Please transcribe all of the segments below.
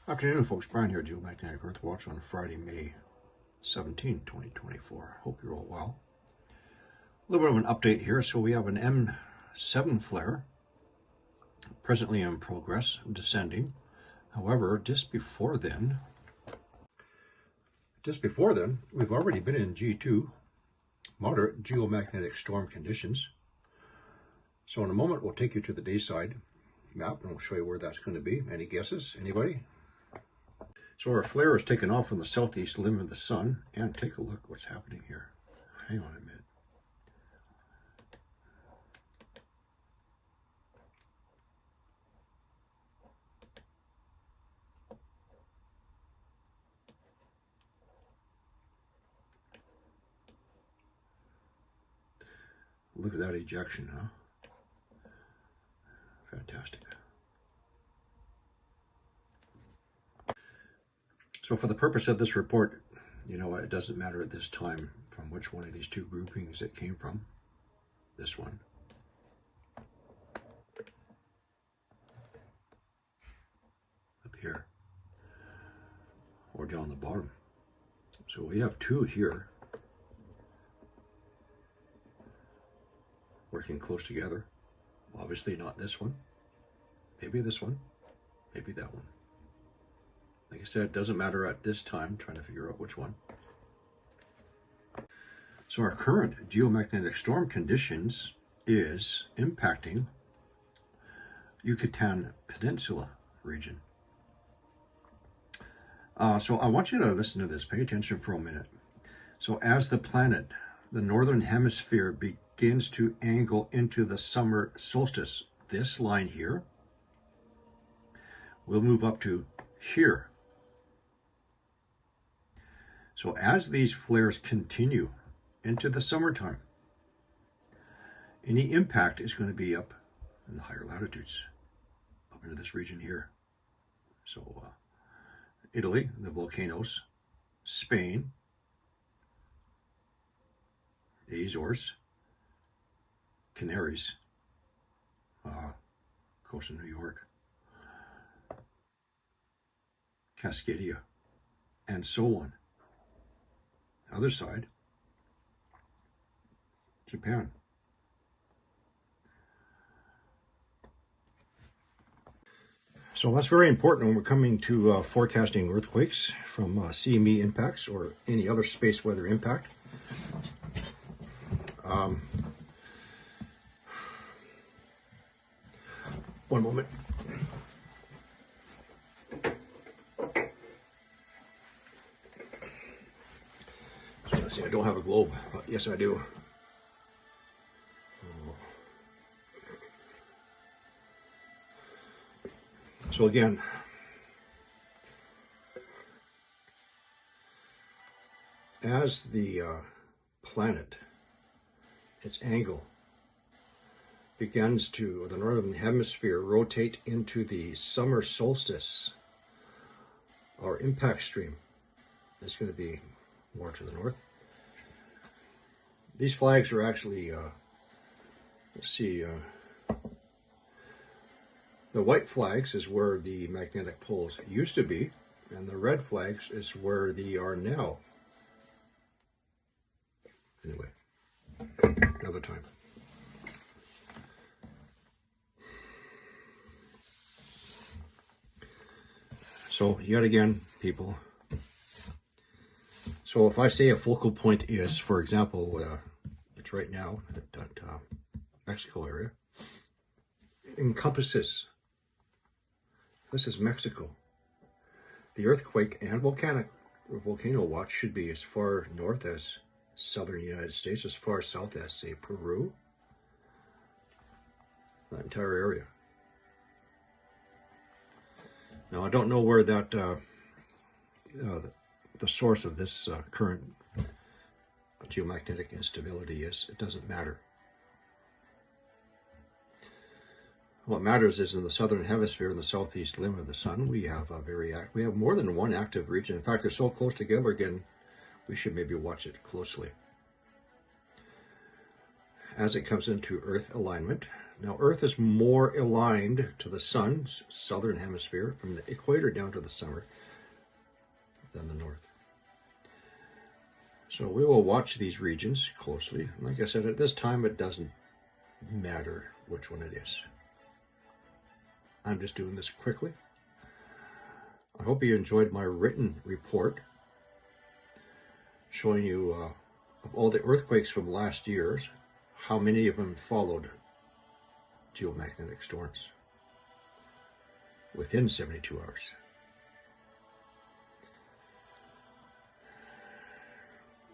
Afternoon, folks. Brian here, Geomagnetic Earth Watch on Friday, May 17, 2024. Hope you're all well. A little bit of an update here. So we have an M7 flare presently in progress, descending. However, just before then, we've already been in G2, moderate geomagnetic storm conditions. So in a moment, we'll take you to the dayside map and we'll show you where that's going to be. Any guesses? Anybody? So our flare is taken off from the southeast limb of the sun, and take a look what's happening here. Hang on a minute. Look at that ejection, huh? Fantastic. So for the purpose of this report, you know, it doesn't matter at this time from which one of these two groupings it came from. This one. Up here. Or down the bottom. So we have two here. Working close together. Obviously not this one. Maybe this one. Maybe that one. Like I said, it doesn't matter at this time, trying to figure out which one. So our current geomagnetic storm conditions is impacting Yucatan Peninsula region. So I want you to listen to this. Pay attention for a minute. So as the planet, the northern hemisphere begins to angle into the summer solstice, this line here will move up to here. So as these flares continue into the summertime, any impact is going to be up in the higher latitudes, up into this region here. So Italy, the volcanoes, Spain, the Azores, Canaries, coast of New York, Cascadia, and so on. Other side, Japan. So that's very important when we're coming to forecasting earthquakes from CME impacts or any other space weather impact. One moment. So let's see, I don't have a globe, but yes I do. So again, as the planet, its angle begins to, the northern hemisphere, rotate into the summer solstice, our impact stream is going to be more to the north. These flags are actually, let's see, the white flags is where the magnetic poles used to be, and the red flags is where they are now. Anyway, another time. So yet again, people. So if I say a focal point is, for example, it's right now at that Mexico area, it encompasses, this is Mexico. The earthquake and volcano watch should be as far north as southern United States, as far south as, say, Peru, that entire area. Now, I don't know where that, the source of this current geomagnetic instability is. It doesn't matter. What matters is in the southern hemisphere, in the southeast limb of the sun, we have we have more than one active region. In fact, they're so close together again, we should maybe watch it closely. As it comes into Earth alignment, Now, Earth is more aligned to the sun's southern hemisphere from the equator down to the summer than the north. So we will watch these regions closely. Like I said, at this time, it doesn't matter which one it is. I'm just doing this quickly. I hope you enjoyed my written report showing you of all the earthquakes from last year, how many of them followed geomagnetic storms within 72 hours.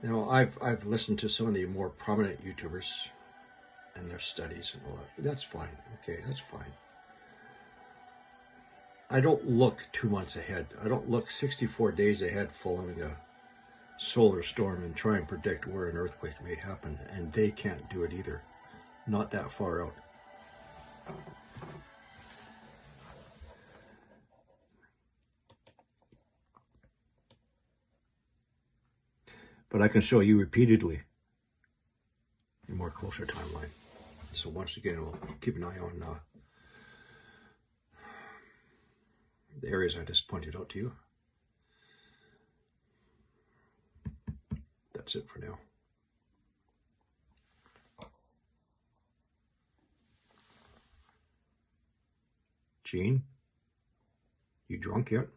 Now, I've listened to some of the more prominent YouTubers and their studies and all that. That's fine. Okay, that's fine. I don't look 2 months ahead. I don't look 64 days ahead following a solar storm and try and predict where an earthquake may happen. And they can't do it either. Not that far out. But I can show you repeatedly a more closer timeline. So once again, we'll keep an eye on the areas I just pointed out to you. That's it for now. Gene, you drunk yet?